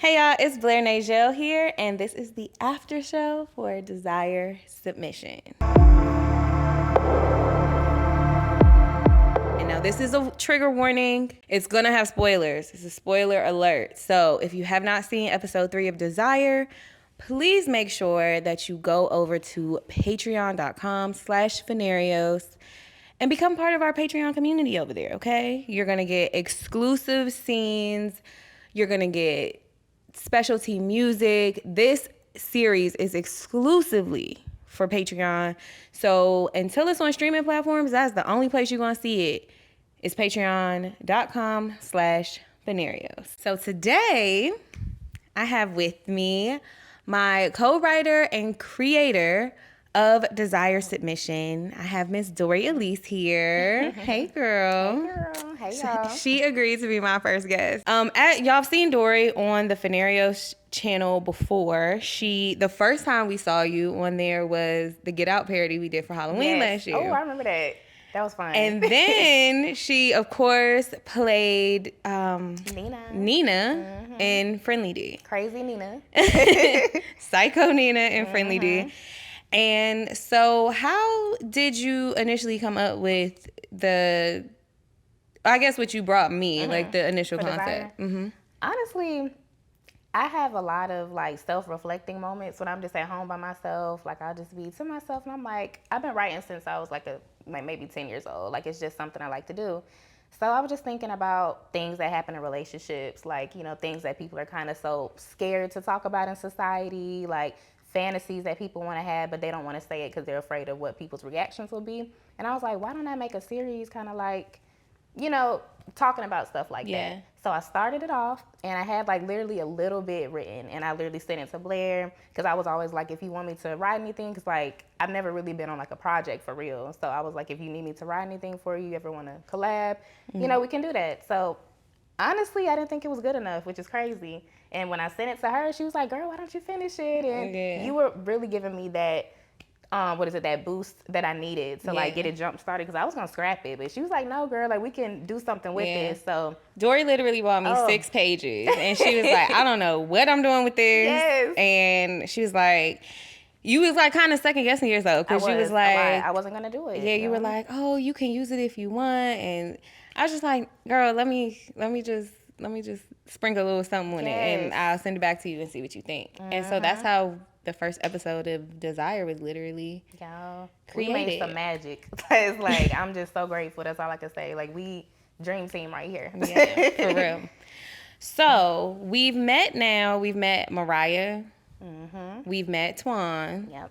Hey y'all, it's Blair Najel here, and this is the Aftershow for Desire Submission. And now this is a trigger warning. It's gonna have spoilers. It's a spoiler alert. So if you have not seen episode 3 of Desire, please make sure that you go over to patreon.com/Venarios and become part of our Patreon community over there, okay? You're gonna get exclusive scenes. You're gonna get specialty music. This series is exclusively for Patreon. So until it's on streaming platforms, that's the only place you're gonna see it. It's patreon.com/Venarios. So today I have with me my co-writer and creator of Desire Submission. I have Miss Dory Elise here. Hey girl. Hey girl. Hey y'all. She agreed to be my first guest. Y'all have seen Dory on the Venarios channel before. The first time we saw you on there was the Get Out parody we did for Halloween last year. Oh, I remember that. That was fun. And then she, of course, played Nina in Friendly D. Crazy Nina. Psycho Nina in Friendly D. And so how did you initially come up with what you brought me, like the initial concept? Honestly, I have a lot of like self-reflecting moments when I'm just at home by myself. Like I'll just be to myself and I'm like, I've been writing since I was like maybe 10 years old. Like it's just something I like to do. So I was just thinking about things that happen in relationships, like, things that people are kind of so scared to talk about in society, like fantasies that people want to have, but they don't want to say it because they're afraid of what people's reactions will be. And I was like, why don't I make a series kind of like, talking about stuff like that. So I started it off and I had like literally a little bit written and I literally sent it to Blair because I was always like, if you want me to write anything, because like I've never really been on like a project for real. So I was like, if you need me to write anything for you, ever want to collab, we can do that. So honestly, I didn't think it was good enough, which is crazy. And when I sent it to her, she was like, girl, why don't you finish it? And you were really giving me that, that boost that I needed to like get it jump started, because I was going to scrap it. But she was like, no, girl, like we can do something with this. So Dory literally bought me 6 pages and she was like, I don't know what I'm doing with this. And she was like, you was like kind of second guessing yourself because you was like, I wasn't going to do it. Yeah, you were like, oh, you can use it if you want. And I was just like, girl, let me just sprinkle a little something on it and I'll send it back to you and see what you think. And so that's how the first episode of Desire was literally created. We made some magic. It's like, I'm just so grateful. That's all I can say. Like, we dream team right here. Yeah, for real. So we've met now. We've met Mariah. We've met Twan. Yep.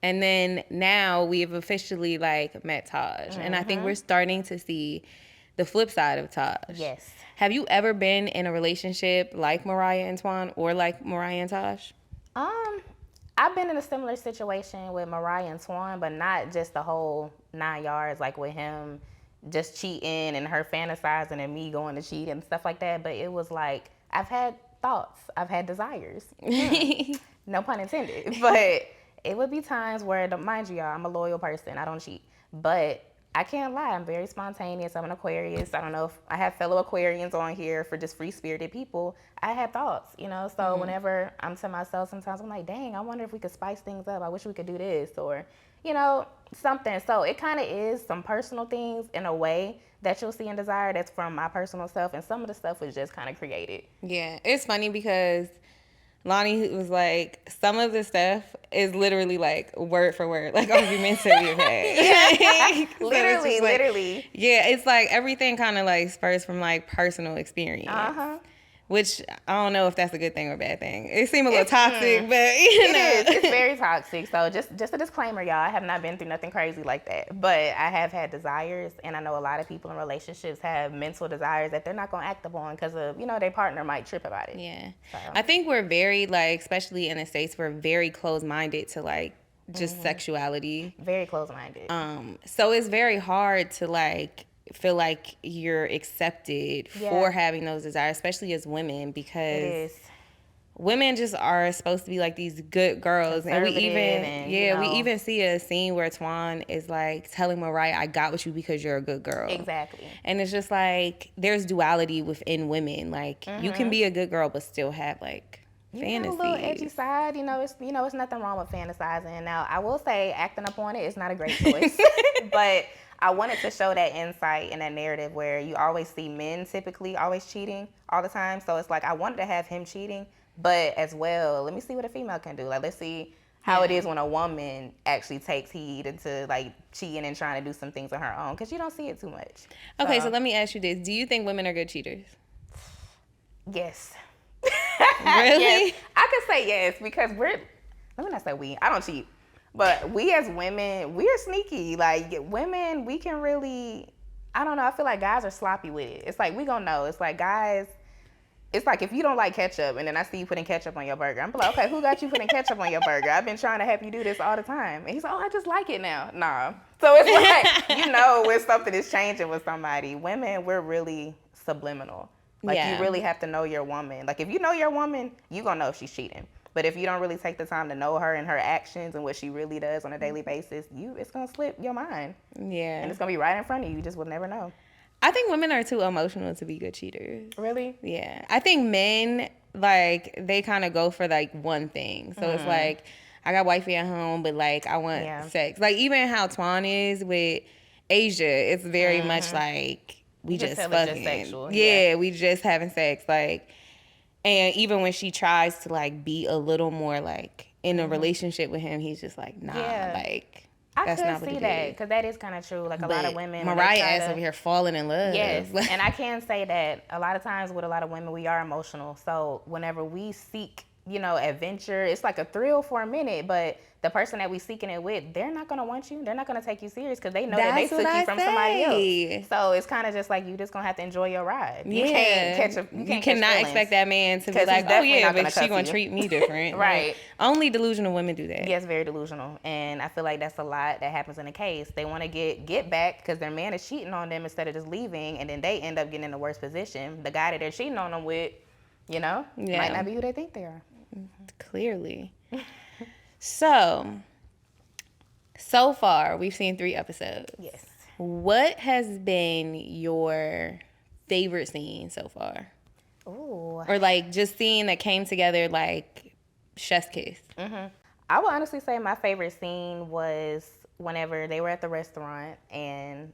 And then now we've officially like met Taj. And I think we're starting to see the flip side of Taj. Yes. Have you ever been in a relationship like Mariah and Twan or like Mariah and Taj? I've been in a similar situation with Mariah and Twan, but not just the whole 9 yards, like with him just cheating and her fantasizing and me going to cheat and stuff like that. But it was like, I've had thoughts. I've had desires. No pun intended. But it would be times where, mind you, y'all, I'm a loyal person. I don't cheat. But I can't lie. I'm very spontaneous. I'm an Aquarius. I don't know if I have fellow Aquarians on here for just free-spirited people. I have thoughts, So whenever I'm to myself, sometimes I'm like, dang, I wonder if we could spice things up. I wish we could do this or, something. So it kind of is some personal things in a way that you'll see in Desire that's from my personal self. And some of the stuff was just kind of created. Yeah, it's funny because Lonnie was like, some of the stuff is literally like word for word, like arguments that we've had. So literally. Yeah, it's like everything kind of like spurs from like personal experience. Which I don't know if that's a good thing or a bad thing. It seemed a little toxic, but It is. It's very toxic. So just a disclaimer, y'all. I have not been through nothing crazy like that. But I have had desires, and I know a lot of people in relationships have mental desires that they're not going to act upon because of, their partner might trip about it. Yeah. So. I think we're very, like, especially in the States, we're very closed-minded to, like, just sexuality. Very closed-minded. So it's very hard to, like, feel like you're accepted for having those desires, especially as women, because women just are supposed to be like these good girls, and we even see a scene where Twan is like telling Mariah, "I got with you because you're a good girl." Exactly. And it's just like there's duality within women. Like you can be a good girl but still have like fantasies. A little edgy side, it's nothing wrong with fantasizing. Now, I will say, acting up on it is not a great choice, but I wanted to show that insight and that narrative where you always see men typically always cheating all the time. So it's like I wanted to have him cheating, but as well, let me see what a female can do. Like, let's see how it is when a woman actually takes heed into like cheating and trying to do some things on her own, because you don't see it too much. Okay, so let me ask you this: do you think women are good cheaters? Yes. Really? Yes. I could say yes, because let me not say we. I don't cheat. But we as women, we're sneaky. Like, women, we can really, I don't know, I feel like guys are sloppy with it. It's like, we gonna know. It's like, guys, it's like if you don't like ketchup and then I see you putting ketchup on your burger, I'm like, okay, who got you putting ketchup on your burger? I've been trying to have you do this all the time. And he's like, oh, I just like it now. Nah. So it's like, when something is changing with somebody. Women, we're really subliminal. Like, you really have to know your woman. Like, if you know your woman, you gonna know if she's cheating. But if you don't really take the time to know her and her actions and what she really does on a daily basis, it's going to slip your mind. Yeah. And it's going to be right in front of you. You just will never know. I think women are too emotional to be good cheaters. Really? Yeah. I think men, like, they kind of go for, like, one thing. So it's like, I got wifey at home, but, like, I want sex. Like, even how Twan is with Asia, it's very much like, we just fucking. Just sexual. Yeah, we just having sex. Like, and even when she tries to, like, be a little more, like, in a relationship with him, he's just like, nah, like, that's not what it is. I can see that, because that is kind of true. Like, a lot of women. Mariah ass over here falling in love. Yes, and I can say that a lot of times with a lot of women, we are emotional. So whenever we seek, adventure, it's like a thrill for a minute, but the person that we seeking it with, they're not going to want you. They're not going to take you serious because they know that they took you from somebody else. So it's kind of just like you just going to have to enjoy your ride. You cannot expect that man to be like, oh yeah, but she going to treat me different. Right. Only delusional women do that. Yes, very delusional. And I feel like that's a lot that happens in a case. They want to get back because their man is cheating on them instead of just leaving, and then they end up getting in the worst position. The guy that they're cheating on them with, might not be who they think they are. Clearly. So far, we've seen 3 episodes. Yes. What has been your favorite scene so far? Ooh. Or, like, just seeing that came together, like, chef's kiss? Mm-hmm. I would honestly say my favorite scene was whenever they were at the restaurant and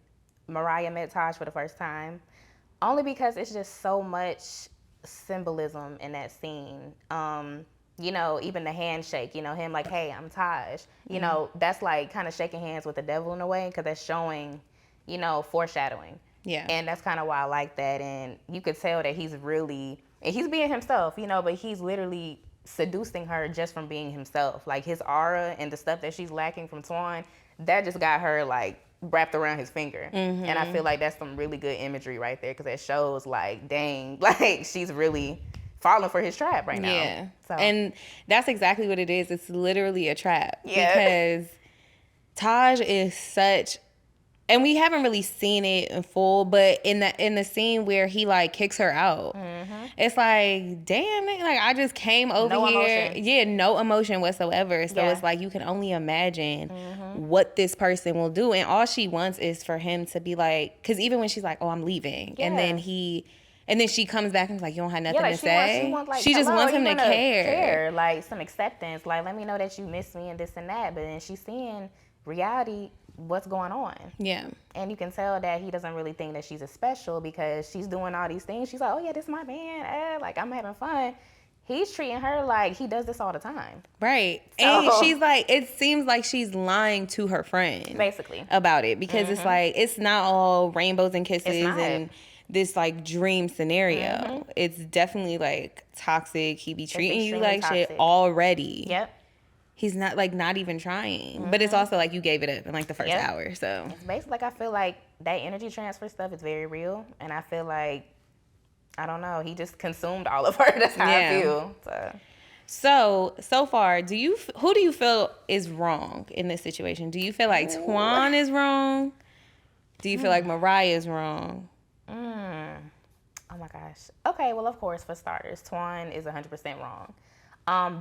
Mariah met Taj for the first time. Only because it's just so much symbolism in that scene. Even the handshake, him like, hey, I'm Taj. That's like kind of shaking hands with the devil in a way, because that's showing, foreshadowing. Yeah. And that's kind of why I like that. And you could tell that he's being himself, but he's literally seducing her just from being himself. Like, his aura and the stuff that she's lacking from Twan, that just got her, like, wrapped around his finger. Mm-hmm. And I feel like that's some really good imagery right there, because it shows, like, dang, like, she's really falling for his trap right now. Yeah. So. And that's exactly what it is. It's literally a trap. Yeah. Because Taj is such, and we haven't really seen it in full, but in the scene where he, like, kicks her out, it's like, damn, like, I just came over here. Emotion. Yeah, no emotion whatsoever. So it's like, you can only imagine what this person will do. And all she wants is for him to be like, because even when she's like, oh, I'm leaving. Yeah. And then she comes back and is like, you don't have nothing to say. She just wants him to care. Like, some acceptance. Like, let me know that you miss me and this and that. But then she's seeing reality, what's going on. Yeah. And you can tell that he doesn't really think that she's as special, because she's doing all these things. She's like, oh, yeah, this is my man. Like, I'm having fun. He's treating her like he does this all the time. Right. So, and she's like, it seems like she's lying to her friend. Basically. About it. Because it's like, it's not all rainbows and kisses and this, like, dream scenario. It's definitely, like, toxic. He be treating you like toxic shit already. Yep. He's not, like, not even trying. But it's also like you gave it up in, like, the first hour. So it's basically like, I feel like that energy transfer stuff is very real. And I feel like, I don't know, he just consumed all of her. That's how I feel. So far, who do you feel is wrong in this situation? Do you feel like Twan is wrong? Do you feel like Mariah is wrong? Oh my gosh. Okay, well, of course, for starters, Twan is 100% wrong.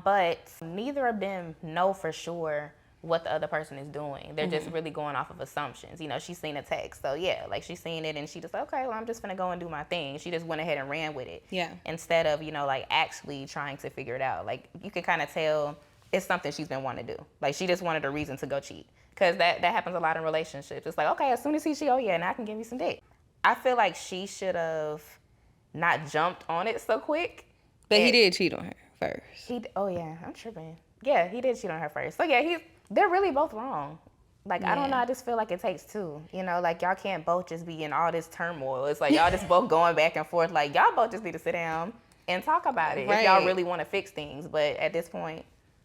But neither of them know for sure what the other person is doing. They're just really going off of assumptions. You know, she's seen a text. So, yeah, like she's seen it and she just, okay, well, I'm just going to go and do my thing. She just went ahead and ran with it. Yeah. Instead of, like actually trying to figure it out. Like, you can kind of tell it's something she's been wanting to do. Like, she just wanted a reason to go cheat. Because that happens a lot in relationships. It's like, okay, as soon as he cheat, oh, yeah, now I can give you some dick. I feel like she should have not jumped on it so quick. But he did cheat on her first. Oh, yeah, I'm tripping. Yeah, he did cheat on her first. So, yeah, they're really both wrong. Like, I don't know, I just feel like it takes two. Like, y'all can't both just be in all this turmoil. It's like y'all just both going back and forth. Like, y'all both just need to sit down and talk about it if y'all really want to fix things. But at this point,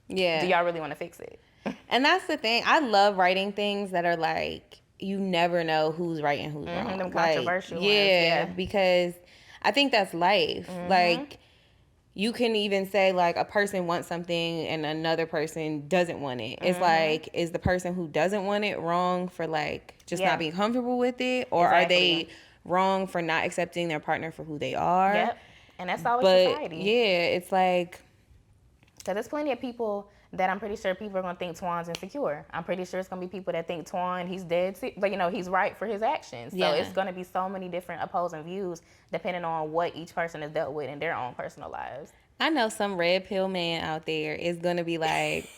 do y'all really want to fix it? And that's the thing. I love writing things that are like, you never know who's right and who's wrong. Them controversial ones. Yeah, because I think that's life. Like, you can even say, like, a person wants something and another person doesn't want it. It's like, is the person who doesn't want it wrong for, like, just not being comfortable with it? Or are they wrong for not accepting their partner for who they are? Yep. And that's always society. Yeah, it's like... Because there's plenty of people that I'm pretty sure people are going to think Twan's insecure. I'm pretty sure it's going to be people that think Twan, he's dead, but he's right for his actions. So it's going to be so many different opposing views depending on what each person has dealt with in their own personal lives. I know some red pill man out there is going to be like,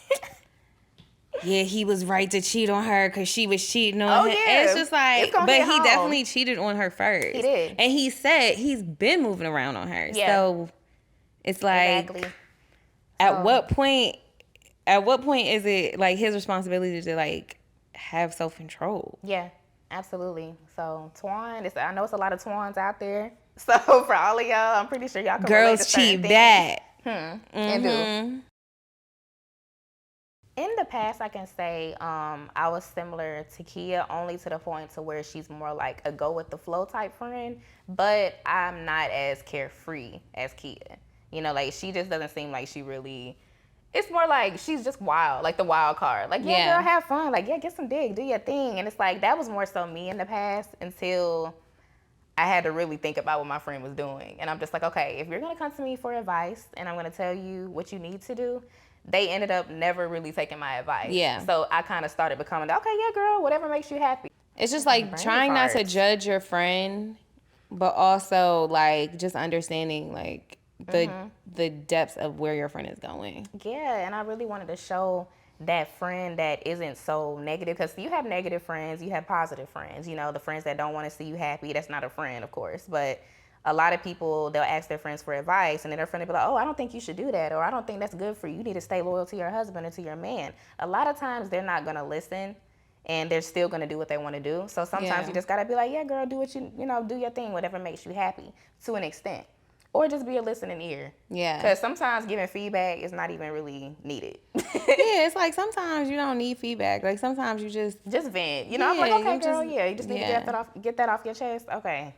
yeah, he was right to cheat on her because she was cheating on him. Yeah. It's just like, but he definitely cheated on her first. He did. And he said he's been moving around on her. Yeah. So it's like, at what point is it like his responsibility to like have self-control? Yeah, absolutely. So Twan, I know it's a lot of Twans out there. So for all of y'all, I'm pretty sure y'all can relate to certain cheat bad. And do. In the past, I can say I was similar to Kia, only to the point to where she's more like a go with the flow type friend, but I'm not as carefree as Kia. You know, like she just doesn't seem like she really. It's more like she's just wild, like the wild card. Like, yeah, girl, have fun. Like, yeah, get some dick, do your thing. And it's like that was more so me in the past until I had to really think about what my friend was doing. And I'm just like, okay, if you're gonna come to me for advice and I'm gonna tell you what you need to do. They ended up never really taking my advice. Yeah. So I kind of started becoming, okay, yeah, girl, whatever makes you happy. It's just like trying not to judge your friend, but also like just understanding like the depths of where your friend is going. Yeah, and I really wanted to show that friend that isn't so negative, because you have negative friends, you have positive friends. You know, the friends that don't want to see you happy, that's not a friend, of course, but a lot of people, they'll ask their friends for advice, and then their friend will be like, oh, I don't think you should do that, or I don't think that's good for you. You need to stay loyal to your husband or to your man. A lot of times, they're not going to listen, and they're still going to do what they want to do. So sometimes you just got to be like, yeah, girl, do what do your thing, whatever makes you happy, to an extent. Or just be a listening ear. Yeah. Because sometimes giving feedback is not even really needed. Yeah, it's like sometimes you don't need feedback. Like sometimes you just vent. You know, I'm like, okay, girl, you just need to get that off your chest. Okay.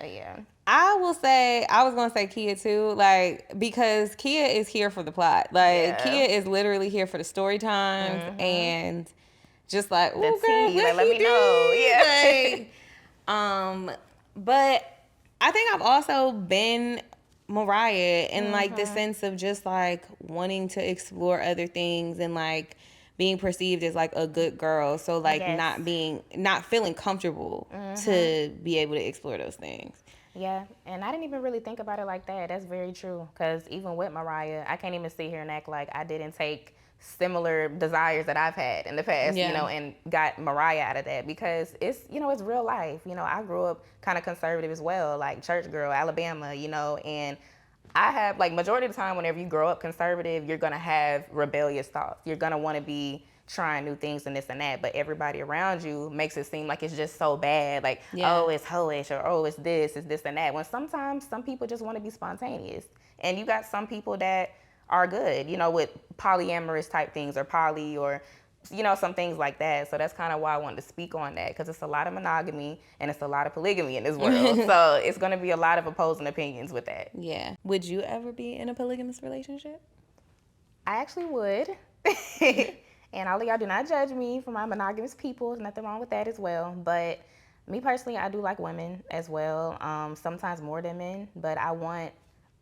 Yeah. I will say, I was going to say Kia too, like, because Kia is here for the plot. Like, Kia is literally here for the story times and just like, ooh, girl, like, let me know. Yeah. Like, but I think I've also been Mariah in like the sense of just like wanting to explore other things and like being perceived as like a good girl. So like not feeling comfortable to be able to explore those things. Yeah, and I didn't even really think about it like that. That's very true. Because even with Mariah, I can't even sit here and act like I didn't take similar desires that I've had in the past, and got Mariah out of that, because it's, it's real life. I grew up kind of conservative as well, like church girl, Alabama, and I have, like, majority of the time, whenever you grow up conservative, you're going to have rebellious thoughts. You're going to want to be trying new things and this and that, but everybody around you makes it seem like it's just so bad. Like, oh, it's hoish, or oh, it's this and that. When sometimes some people just want to be spontaneous. And you got some people that are good, with polyamorous type things, or poly, or some things like that. So that's kind of why I wanted to speak on that, because it's a lot of monogamy and it's a lot of polygamy in this world. So it's going to be a lot of opposing opinions with that. Yeah. Would you ever be in a polygamous relationship? I actually would. And all of y'all do not judge me for my monogamous people. There's nothing wrong with that as well. But Me personally, I do like women as well. Sometimes more than men, but I want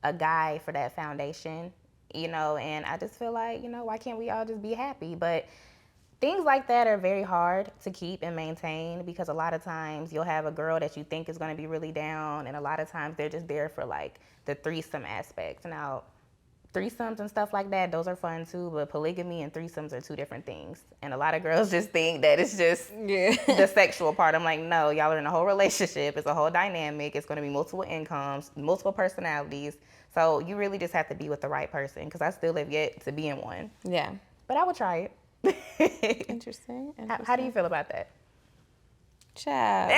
a guy for that foundation, and I just feel like, why can't we all just be happy? But things like that are very hard to keep and maintain because a lot of times you'll have a girl that you think is going to be really down, and a lot of times they're just there for like the threesome aspect. Now, threesomes and stuff like that, those are fun too, but polygamy and threesomes are two different things. And a lot of girls just think that it's just the sexual part. I'm like, no, y'all are in a whole relationship. It's a whole dynamic. It's going to be multiple incomes, multiple personalities. So you really just have to be with the right person because I still have yet to be in one. Yeah. But I would try it. Interesting. How do you feel about that? Child.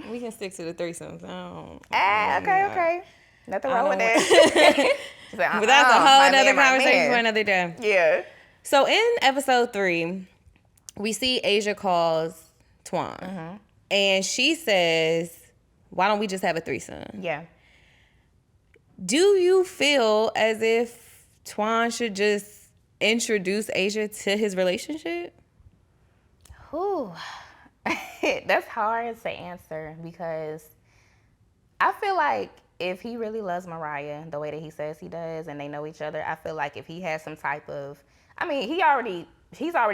We can stick to the threesomes. Okay. Nothing wrong with that. Like, but that's a whole other conversation for another day. Yeah. So in episode 3, we see Asia calls Twan. And she says, why don't we just have a threesome? Yeah. Do you feel as if Twan should just introduce Asia to his relationship? Ooh. That's hard to answer because I feel like if he really loves Mariah the way that he says he does and they know each other, I feel like if he has some type of, he's already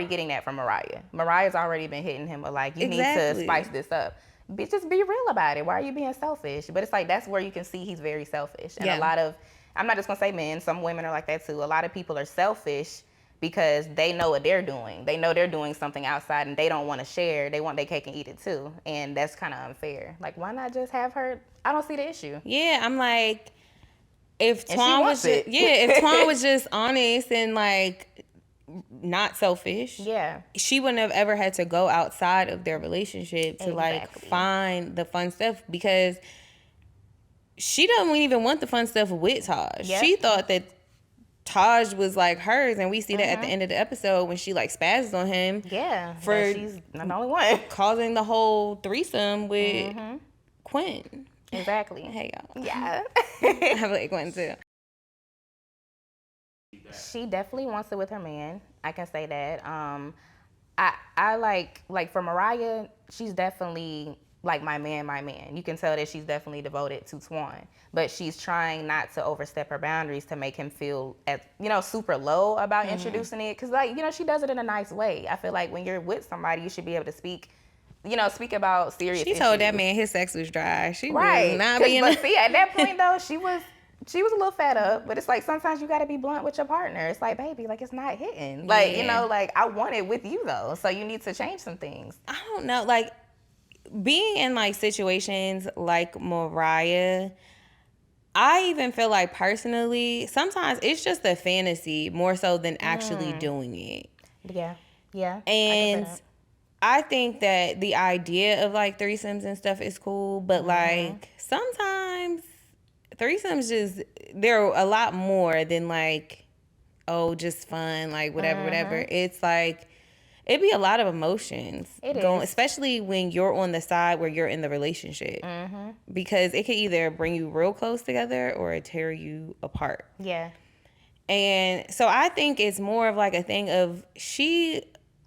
getting that from Mariah. Mariah's already been hitting him with like, you need to spice this up. Bitch, just be real about it. Why are you being selfish? But it's like, that's where you can see he's very selfish. And a lot of, I'm not just gonna say men, some women are like that too. A lot of people are selfish because they know what they're doing. They know they're doing something outside and they don't want to share. They want their cake and eat it too. And that's kind of unfair. Like, why not just have her? I don't see the issue. Yeah, I'm like, if Twan was just, if Twan was just honest and like not selfish, she wouldn't have ever had to go outside of their relationship to like find the fun stuff because she doesn't even want the fun stuff with Taj. She thought that Taj was like hers, and we see that at the end of the episode when she like spazzes on him. Yeah, for she's not the only one causing the whole threesome with Quinn. Exactly. Hey y'all. Yeah, I like Quinn too. She definitely wants it with her man. I can say that. I like for Mariah, she's definitely like my man. You can tell that she's definitely devoted to Twan, but she's trying not to overstep her boundaries to make him feel as super low about introducing it. Cause like she does it in a nice way. I feel like when you're with somebody, you should be able to speak about serious issues. She told that man his sex was dry. She right. was not being. But see, at that point though, she was a little fed up, but it's like sometimes you got to be blunt with your partner. It's like, baby, like it's not hitting. Like, like I want it with you though. So you need to change some things. I don't know. Like being in like situations like Mariah, I even feel like personally, sometimes it's just a fantasy more so than actually doing it. Yeah. And I think that the idea of like threesomes and stuff is cool, but like sometimes threesomes just, they're a lot more than like, oh, just fun, like whatever. It's like, it'd be a lot of emotions going, especially when you're on the side where you're in the relationship, because it could either bring you real close together or tear you apart. Yeah. And so I think it's more of like a thing of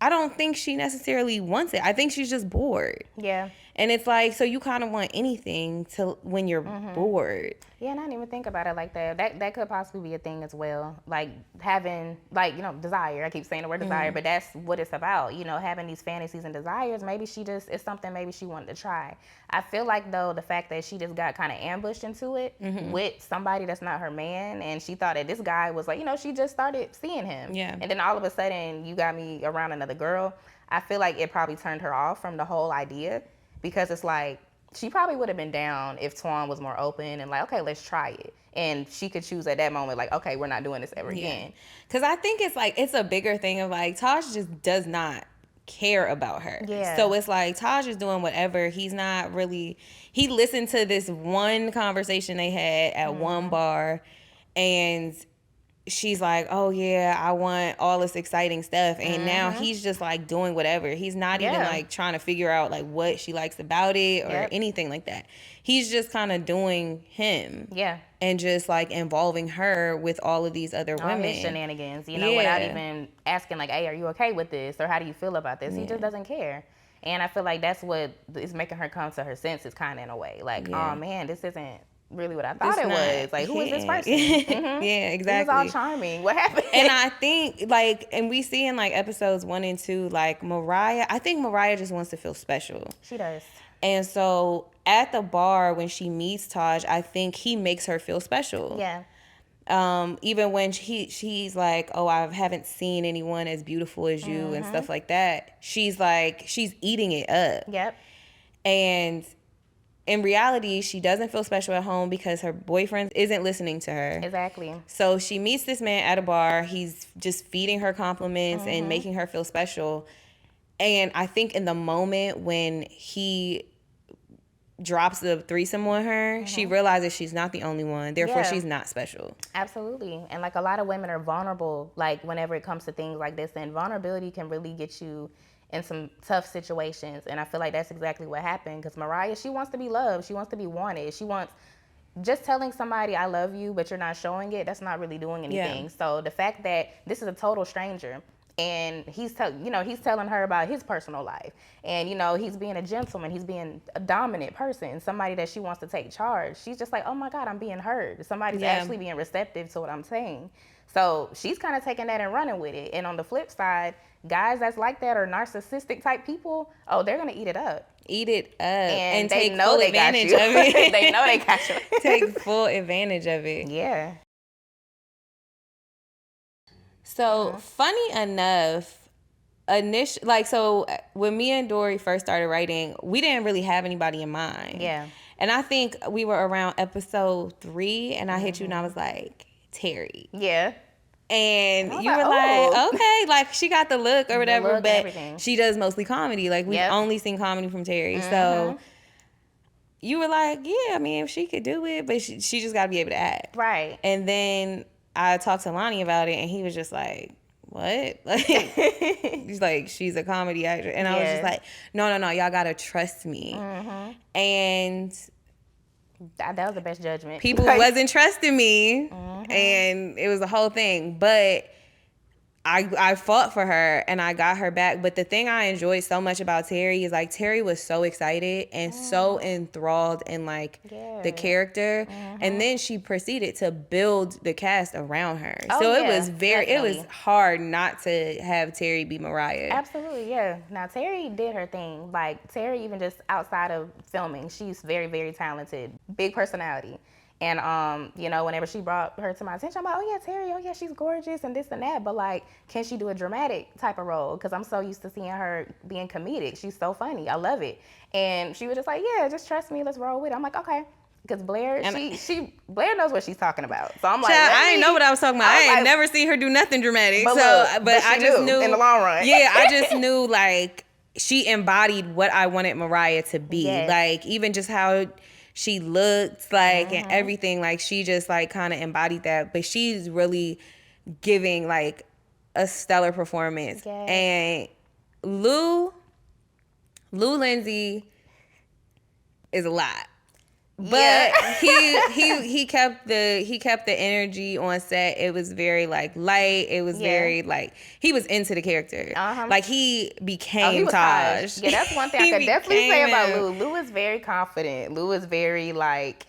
I don't think she necessarily wants it. I think she's just bored. Yeah. And it's like, so you kind of want anything to when you're bored. Yeah, and I didn't even think about it like that. That could possibly be a thing as well. Like having, like, desire. I keep saying the word desire, but that's what it's about. Having these fantasies and desires. Maybe it's something maybe she wanted to try. I feel like, though, the fact that she just got kind of ambushed into it with somebody that's not her man, and she thought that this guy was like, she just started seeing him. Yeah. And then all of a sudden, you got me around another girl. I feel like it probably turned her off from the whole idea. Because it's like, she probably would have been down if Twan was more open and like, okay, let's try it. And she could choose at that moment, like, okay, we're not doing this ever again. Because I think it's like, it's a bigger thing of like, Taj just does not care about her. Yeah. So it's like, Taj is doing whatever. He's not really, he listened to this one conversation they had at one bar, and she's like, oh yeah, I want all this exciting stuff, and now he's just like doing whatever. He's not even like trying to figure out like what she likes about it or anything like that. He's just kind of doing him, and just like involving her with all of these other women, his shenanigans, without even asking like, hey, are you okay with this, or how do you feel about this? He just doesn't care. And I feel like that's what is making her come to her senses, kind of in a way. Like, Yeah. oh man, this isn't really what I thought It's it not. was. Like, who is this Yeah. person? Mm-hmm. Yeah, He was all exactly. charming. What happened? And I think, like, and we see in, like, episodes 1 and 2, like, I think Mariah just wants to feel special. She does. And so at the bar, when she meets Taj, I think he makes her feel special. Yeah. Even when she's like, oh, I haven't seen anyone as beautiful as you and stuff like that. She's eating it up. Yep. And in reality, she doesn't feel special at home because her boyfriend isn't listening to her. Exactly. So she meets this man at a bar. He's just feeding her compliments and making her feel special. And I think in the moment when he drops the threesome on her, she realizes she's not the only one. Therefore, she's not special. Absolutely. And like a lot of women are vulnerable, like whenever it comes to things like this, and vulnerability can really get you in some tough situations. And I feel like that's exactly what happened, because Mariah, she wants to be loved. She wants to be wanted. She wants, just telling somebody I love you, but you're not showing it, that's not really doing anything. Yeah. So the fact that this is a total stranger, and he's telling her about his personal life, and he's being a gentleman, he's being a dominant person, somebody that she wants to take charge. She's just like, oh my God, I'm being heard. Somebody's actually being receptive to what I'm saying. So she's kind of taking that and running with it. And on the flip side, guys that's like that, or narcissistic type people, oh, they're gonna eat it up. Eat it up and they take know full they got advantage you. of it. They know they got you. Take full advantage of it. Yeah. So funny enough, when me and Dory first started writing, we didn't really have anybody in mind. Yeah. And I think we were around episode 3, and I hit you and I was like, Terry. Yeah. And you like, were like, okay, like she got the look or whatever, look, but everything. she does mostly comedy. Like we've only seen comedy from Terry. So you were like, yeah, I mean, if she could do it, but she just got to be able to act. Right. And then I talked to Lonnie about it, and he was just like, what? Like, he's like, she's a comedy actor. And I was just like, no, y'all got to trust me. And that was the best judgment. people wasn't trusting me, and it was a whole thing. But I fought for her and I got her back. But the thing I enjoyed so much about Terry is like Terry was so excited and so enthralled in like the character. And then she proceeded to build the cast around her. So it was it was hard not to have Terry be Mariah. Absolutely, yeah. Now Terry did her thing. Like Terry, even just outside of filming, she's very, very talented, big personality. And, whenever she brought her to my attention, I'm like, oh, yeah, Terry, oh, yeah, she's gorgeous and this and that. But, like, can she do a dramatic type of role? Because I'm so used to seeing her being comedic. She's so funny. I love it. And she was just like, yeah, just trust me. Let's roll with it. I'm like, okay. Because Blair, Blair knows what she's talking about. So I'm like, I ain't know what I was talking about. I ain't never seen her do nothing dramatic. But I just knew in the long run. Yeah, I just knew, like, she embodied what I wanted Mariah to be. Yes. Like, even just how she looked like and everything, like she just like kind of embodied that. But she's really giving like a stellar performance. Yes. And Lou Lindsay is a lot. But he kept the energy on set. It was very like light. It was very like he was into the character. Like he became Taj. Yeah, that's one thing I could definitely say about Lou. Lou is very confident. Lou is very like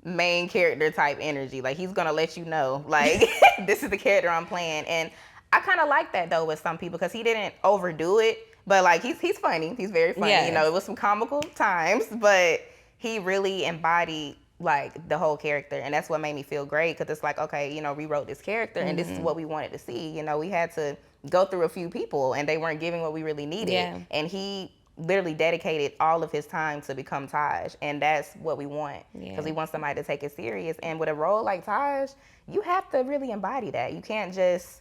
main character type energy. Like he's gonna let you know like this is the character I'm playing. And I kind of like that though with some people because he didn't overdo it. But like he's funny. He's very funny. Yes. It was some comical times, but he really embodied like the whole character, and that's what made me feel great because it's like, okay, we wrote this character and this is what we wanted to see. We had to go through a few people and they weren't giving what we really needed, and he literally dedicated all of his time to become Taj, and that's what we want because we want somebody to take it serious. And with a role like Taj, you have to really embody that. You can't just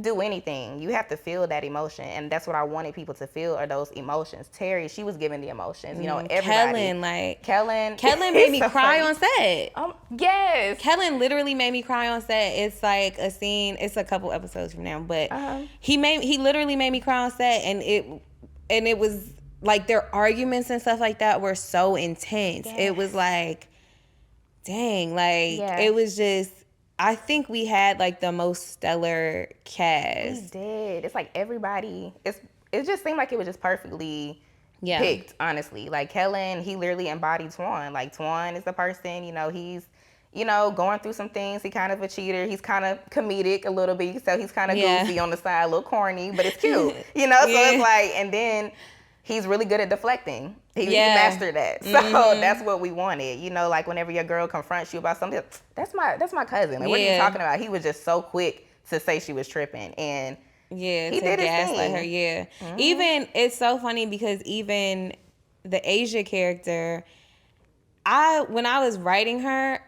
do anything. You have to feel that emotion, and that's what I wanted people to feel are those emotions. Terry, she was giving the emotions. Everybody. Kellen made me cry on set. Yes. Kellen literally made me cry on set. It's like a scene. It's a couple episodes from now, but he literally made me cry on set, and it was like their arguments and stuff like that were so intense. Yes. It was like, dang, like it was just. I think we had like the most stellar cast. We did. It's like everybody. It's it just seemed like it was just perfectly picked, honestly. Like Kellen, he literally embodied Twan. Like Twan is the person, he's going through some things. He kind of a cheater. He's kind of comedic a little bit. So he's kind of goofy on the side, a little corny, but it's cute, So it's like, and then he's really good at deflecting. He mastered that. So that's what we wanted. Like whenever your girl confronts you about something, that's my cousin. Like, what are you talking about? He was just so quick to say she was tripping. And he did gaslight her. Even, it's so funny because even the Asia character, when I was writing her,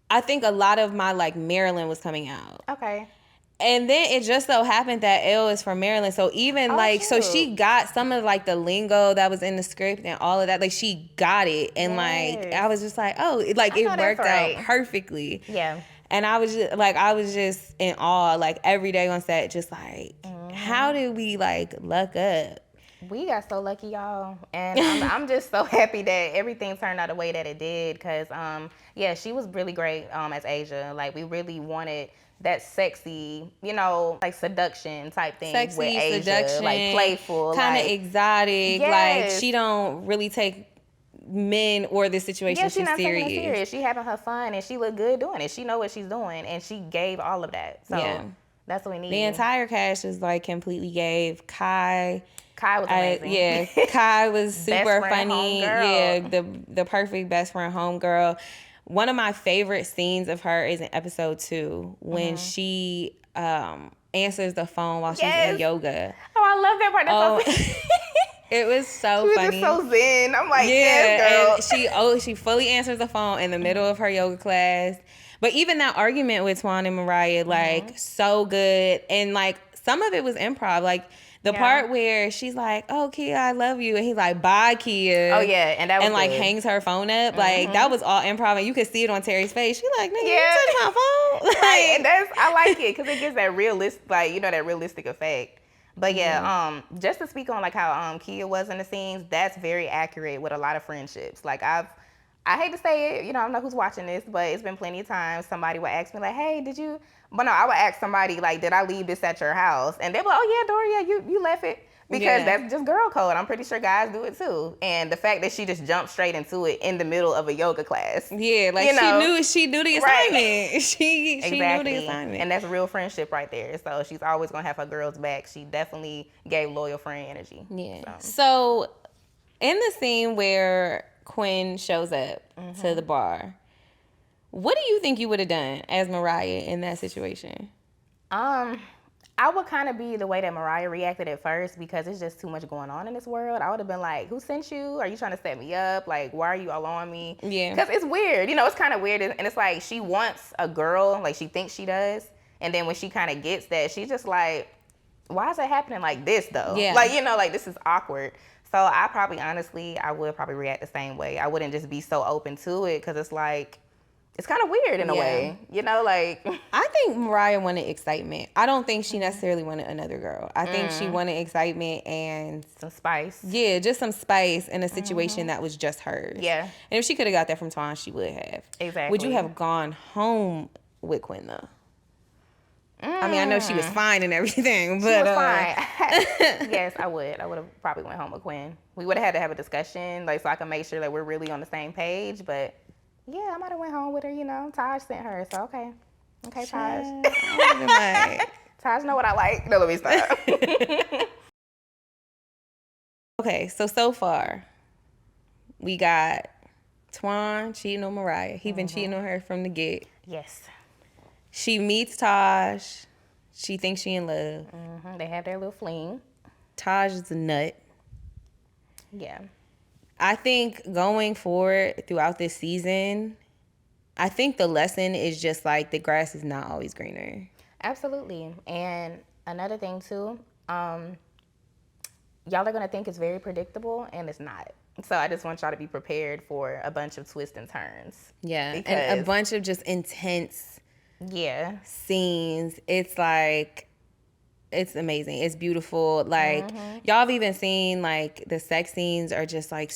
I think a lot of my like Maryland was coming out. Okay. And then it just so happened that Elle is from Maryland. So even so she got some of like the lingo that was in the script and all of that. Like she got it. And like, I was just like, oh, it worked out perfectly. Yeah. And I was just in awe, like every day on set, just like, how did we like luck up? We got so lucky, y'all. And I'm just so happy that everything turned out the way that it did. Cause she was really great as Asia. Like we really wanted that sexy, like seduction type thing with Asia. Seduction, like playful, kind of exotic. Like she don't really take men or the situation she's not serious. Taking it serious. She having her fun and she look good doing it. She know what she's doing and she gave all of that. So that's what we need. The entire cast is like completely gave. Kai was amazing. Kai was super funny. The perfect best friend homegirl. One of my favorite scenes of her is in episode 2 when she answers the phone while she's in yoga. Oh, I love that part. That's so it was so she was funny. Just so zen. I'm like, yes, girl. And she fully answers the phone in the middle of her yoga class. But even that argument with Twan and Mariah, like so good. And like some of it was improv. Like the part where she's like, "Oh, Kia, I love you," and he's like, "Bye, Kia." Oh yeah, and that was like hangs her phone up. Like that was all improv, and you could see it on Terry's face. She like, "Nigga, you touch my phone." Right, and I like it because it gives that realistic, that realistic effect. But just to speak on like how Kia was in the scenes, that's very accurate with a lot of friendships. Like I hate to say it, I don't know who's watching this, but it's been plenty of times somebody would ask me like, "Hey, did you?" But no, I would ask somebody like, "Did I leave this at your house?" And they'd be like, "Oh yeah, Doria, you left it." Because that's just girl code. I'm pretty sure guys do it too. And the fact that she just jumped straight into it in the middle of a yoga class. Yeah, like she knew the assignment. Right. She knew the assignment. And that's real friendship right there. So she's always gonna have her girls back. She definitely gave loyal friend energy. Yeah. So in the scene where Quinn shows up to the bar, what do you think you would have done as Mariah in that situation? I would kind of be the way that Mariah reacted at first because it's just too much going on in this world. I would have been like, "Who sent you? Are you trying to set me up? Like, why are you all on me?" Yeah. Because it's weird. It's kind of weird. And it's like she wants a girl, like she thinks she does. And then when she kind of gets that, she's just like, why is it happening like this, though? Yeah. Like, like this is awkward. So I would probably react the same way. I wouldn't just be so open to it because it's like, it's kind of weird in a way, like. I think Mariah wanted excitement. I don't think she necessarily wanted another girl. I think she wanted excitement and some spice. Yeah, just some spice in a situation that was just hers. Yeah. And if she could have got that from Twan, she would have. Exactly. Would you have gone home with Quinn though? I mean, I know she was fine and everything, but she was fine. Yes, I would. I would have probably went home with Quinn. We would have had to have a discussion, like so I can make sure that we're really on the same page, but. Yeah, I might have went home with her, Taj sent her, so okay. Okay, Taj. Taj know what I like. No, let me stop. Okay, so far, we got Twan cheating on Mariah. He been cheating on her from the get. Yes. She meets Taj. She thinks she in love. They have their little fling. Taj is a nut. Yeah. I think going forward throughout this season, I think the lesson is just like the grass is not always greener. Absolutely. And another thing too, y'all are going to think it's very predictable and it's not. So I just want y'all to be prepared for a bunch of twists and turns. Yeah. And a bunch of just intense scenes. It's like, it's amazing. It's beautiful. Like y'all have even seen like the sex scenes are just like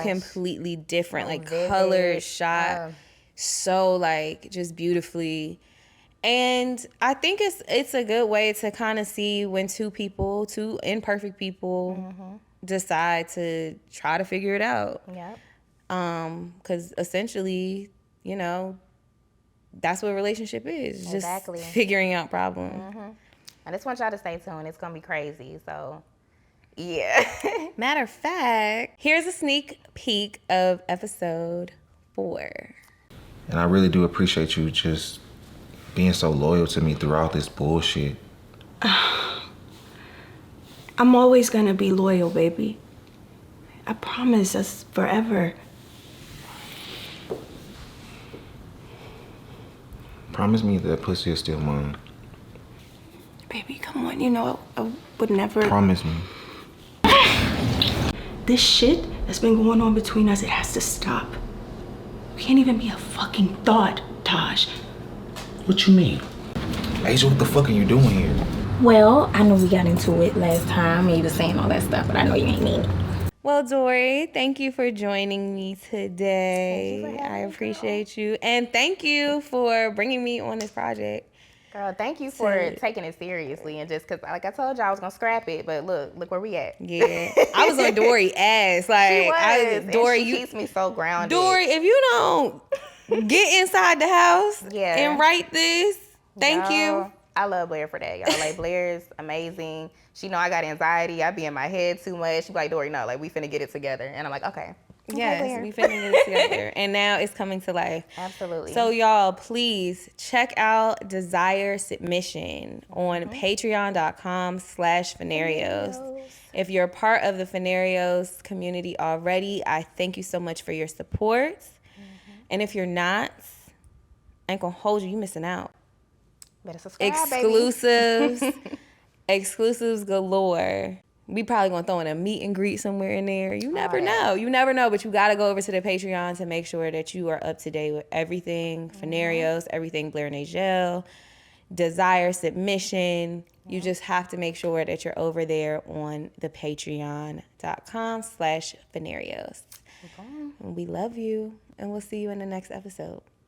completely different, like vivid. color shot so like just beautifully. And I think it's a good way to kind of see when two imperfect people, decide to try to figure it out. Yep. Because essentially, you know, that's what a relationship is. Exactly. Just figuring out problems. I just want y'all to stay tuned. It's gonna be crazy. So, yeah. Matter of fact, here's a sneak peek of episode 4. And I really do appreciate you just being so loyal to me throughout this bullshit. I'm always gonna be loyal, baby. I promise us forever. Promise me that pussy is still mine. Baby, come on, you know, I would never... Promise me. This shit that's been going on between us, it has to stop. We can't even be a fucking thought, Taj. What you mean? Asia, what the fuck are you doing here? Well, I know we got into it last time and you was saying all that stuff, but I know you ain't mean it. Well, Dory, thank you for joining me today. Thank you for having I me, appreciate you. And thank you for bringing me on this project. Girl, thank you for taking it seriously and just because, like I told you, I was gonna scrap it, but look where we at. Yeah, I was on Dory ass. Like, She was. Dory, and she keeps me so grounded. Dory, if you don't get inside the house Yeah. and write this, thank you. Y'all, I love Blair for that, y'all. Like, Blair's amazing. She know I got anxiety. I be in my head too much. She be like, Dory, no, like, we finna get it together. And I'm like, okay. Yes, Blair. we finna get it together. And now it's coming to life. Absolutely. So y'all, please check out Desire Submission on patreon.com/Fenarios. If you're a part of the Fenarios community already, I thank you so much for your support. And if you're not, I ain't gonna hold you. You missing out. Better subscribe, Exclusives. Exclusives galore. We probably gonna throw in a meet and greet somewhere in there. You never know. You never know, but you gotta go over to the Patreon to make sure that you are up to date with everything. Fenarios, everything Blair Nagel, Desire Submission. You just have to make sure that you're over there on the patreon.com/Fenarios. We love you, and we'll see you in the next episode.